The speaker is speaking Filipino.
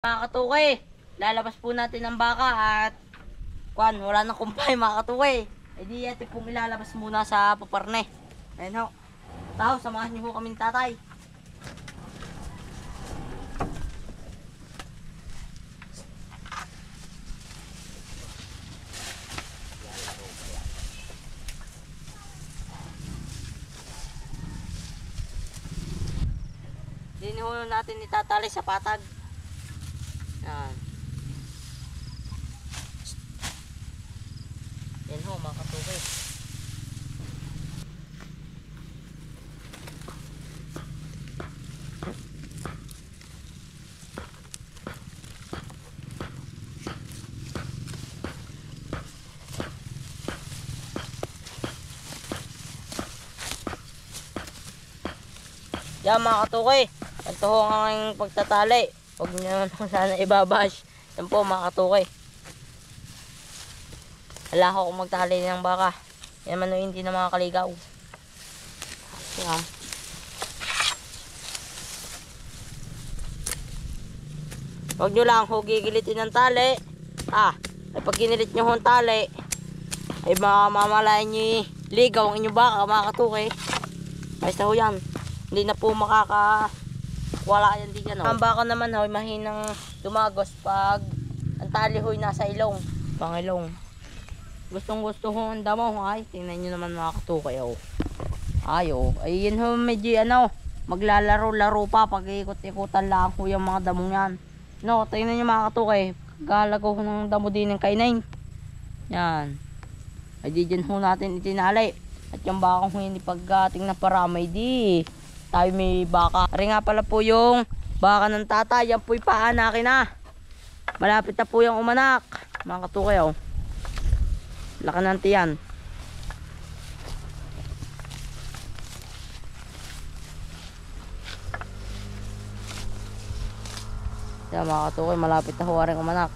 Mga katukoy, lalabas po natin ang baka at wala nang kumpay mga katukoy. E di ati pong ilalabas muna sa paparne. Ayan ho. Tao, samahan niyo ho kaming tatay. Din ho natin itatali sa patag. Yan. Yan ho mga katukoy. Yan mga katukoy. Ito ho ang aking pagtatali. Huwag nyo naman sana ibabash. Yan po mga katukoy. Wala ko kung magtali ng baka. Yan man o hindi na mga kaligaw. Yan. Huwag nyo lang ho gigilitin ng tali. Ay pag ginilit nyo ho ang tali, ay mamamalayan nyo ligaw ang inyong baka mga katukoy. Ayos na ho yan. Hindi na po wala yan di gano'n. Ang baka naman hoy mahinang dumagos pag ang tali hoy nasa ilong, pangilong. Gustong gusto ho ang damo. Ay tingnan nyo naman mga katukay. Ayun ho medyo maglalaro-laro pa pag ikot-ikutan lang ho yung mga damong yan. Tingnan nyo mga katukay, galago ho ng damo din ng kainain. Yan. Ay di dyan ho natin itinali. At yung bakang ho yun pagdating na paramay di tayo may baka. Ari nga pala po yung baka ng tatay. Yan po'y paanakin na. Malapit na po yung umanak. Mga katukay laki ng tiyan. Yan mga katukay, malapit na huwaring umanak.